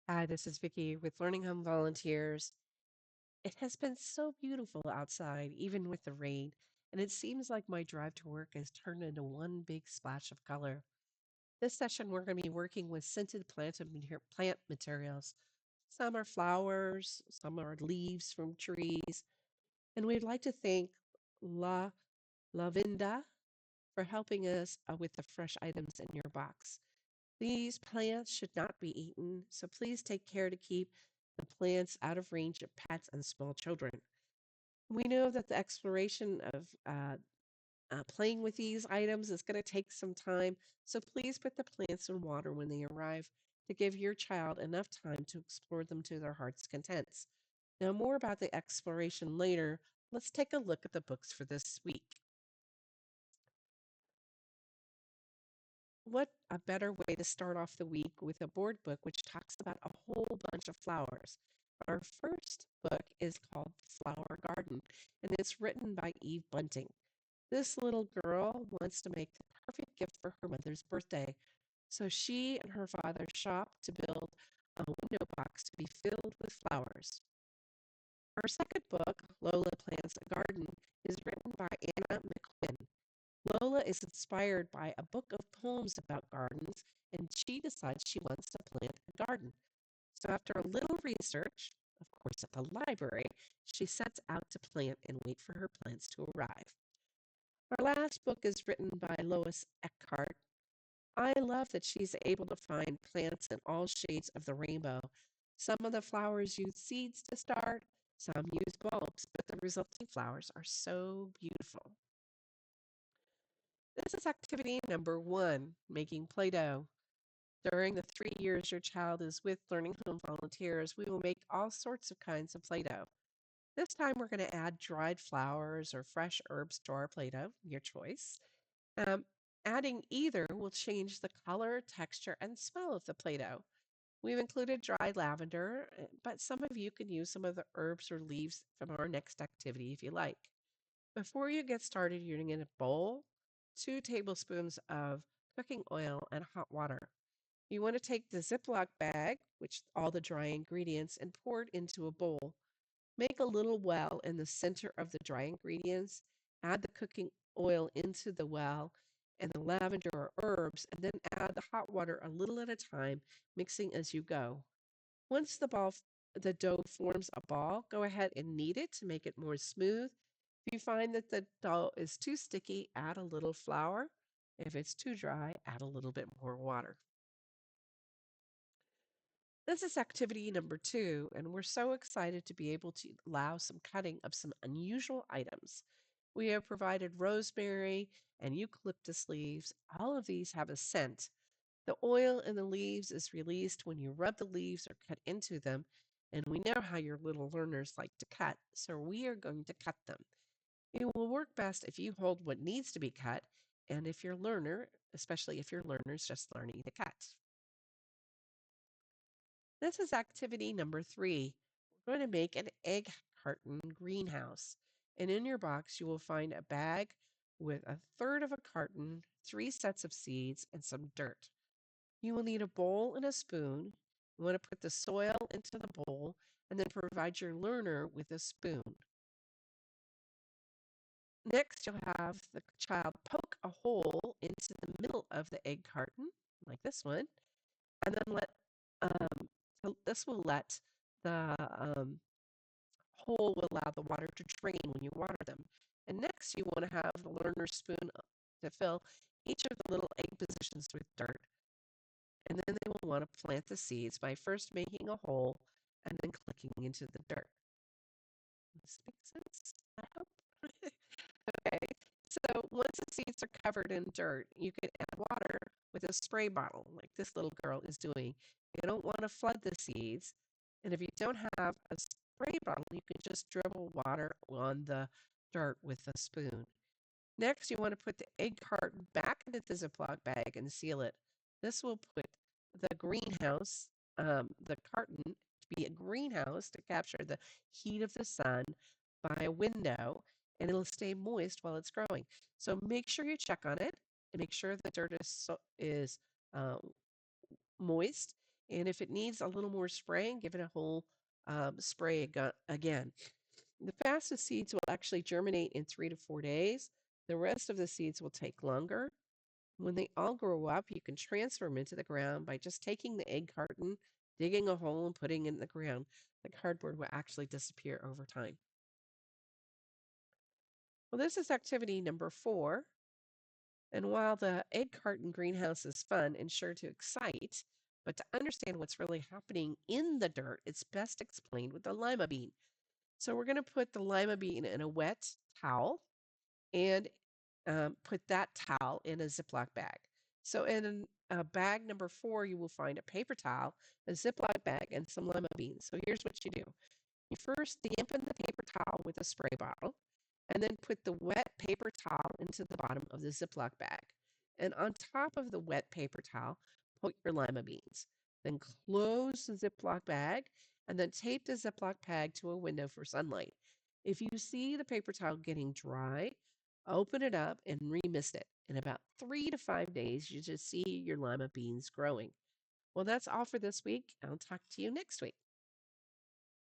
Hi, this is Vicky with Learning Home Volunteers. It has been so beautiful outside, even with the rain, and it seems like my drive to work has turned into one big splash of color. This session, we're going to be working with scented plant materials. Some are flowers, some are leaves from trees, and we'd like to thank La Lavinda for helping us with the fresh items in your box. These plants should not be eaten, so please take care to keep the plants out of range of pets and small children. We know that the exploration of playing with these items is going to take some time, so please put the plants in water when they arrive to give your child enough time to explore them to their heart's contents. Now, more about the exploration later. Let's take a look at the books for this week. What a better way to start off the week with a board book which talks about a whole bunch of flowers. Our first book is called Flower Garden, and it's written by Eve Bunting. This little girl wants to make the perfect gift for her mother's birthday, so she and her father shop to build a window box to be filled with flowers. Our second book, Lola Plants a Garden, is written by Anna McQuinn. Lola is inspired by a book of poems about gardens, and she decides she wants to plant a garden. So, after a little research, of course, at the library, she sets out to plant and wait for her plants to arrive. Our last book is written by Lois Eckhart. I love that she's able to find plants in all shades of the rainbow. Some of the flowers use seeds to start, some use bulbs, but the resulting flowers are so beautiful. This is activity number one, making Play-Doh. During the 3 years your child is with Learning Home Volunteers, we will make all sorts of kinds of Play-Doh. This time we're going to add dried flowers or fresh herbs to our Play-Doh, your choice. Um, Adding either will change the color, texture, and smell of the Play-Doh. We've included dried lavender, but some of you can use some of the herbs or leaves from our next activity if you like. Before you get started, you're going to get a bowl, 2 tablespoons of cooking oil, and hot water. You want to take the Ziploc bag, which all the dry ingredients, and pour it into a bowl. Make a little well in the center of the dry ingredients. Add the cooking oil into the well and the lavender or herbs, and then add the hot water a little at a time, mixing as you go. Once the dough forms a ball, go ahead and knead it to make it more smooth. If you find that the dough is too sticky, add a little flour. If it's too dry, add a little bit more water. This is activity number two, and we're so excited to be able to allow some cutting of some unusual items. We have provided rosemary and eucalyptus leaves. All of these have a scent. The oil in the leaves is released when you rub the leaves or cut into them, and we know how your little learners like to cut, so we are going to cut them. It will work best if you hold what needs to be cut, and if your learner, especially if your learner is just learning to cut. This is activity number three. We're going to make an egg carton greenhouse. And in your box, you will find a bag with a third of a carton, 3 sets of seeds, and some dirt. You will need a bowl and a spoon. You want to put the soil into the bowl and then provide your learner with a spoon. Next, you'll have the child poke a hole into the middle of the egg carton, like this one, and then this will let the hole will allow the water to drain when you water them. And next, you want to have the learner spoon to fill each of the little egg positions with dirt. And then they will want to plant the seeds by first making a hole and then clicking into the dirt. This makes sense, I hope. Okay, so once the seeds are covered in dirt, you can add water with a spray bottle, like this little girl is doing. You don't want to flood the seeds, and if you don't have a spray bottle, you can just dribble water on the dirt with a spoon. Next, you want to put the egg carton back into the Ziploc bag and seal it. This will put the greenhouse, the carton, to be a greenhouse to capture the heat of the sun by a window, and it'll stay moist while it's growing. So make sure you check on it and make sure the dirt is uh, moist. And if it needs a little more spraying, give it a whole spray again. The fastest seeds will actually germinate in 3 to 4 days. The rest of the seeds will take longer. When they all grow up, you can transfer them into the ground by just taking the egg carton, digging a hole, and putting it in the ground. The cardboard will actually disappear over time. Well, this is activity number 4. And while the egg carton greenhouse is fun and sure to excite, but to understand what's really happening in the dirt, it's best explained with the lima bean. So we're going to put the lima bean in a wet towel and put that towel in a Ziploc bag. So in bag number 4, you will find a paper towel, a Ziploc bag, and some lima beans. So here's what you do. You first dampen the paper towel with a spray bottle, and then put the wet paper towel into the bottom of the Ziploc bag. And on top of the wet paper towel, put your lima beans. Then close the Ziploc bag and then tape the Ziploc bag to a window for sunlight. If you see the paper towel getting dry, open it up and remist it. In about 3 to 5 days, you should see your lima beans growing. Well, that's all for this week. I'll talk to you next week.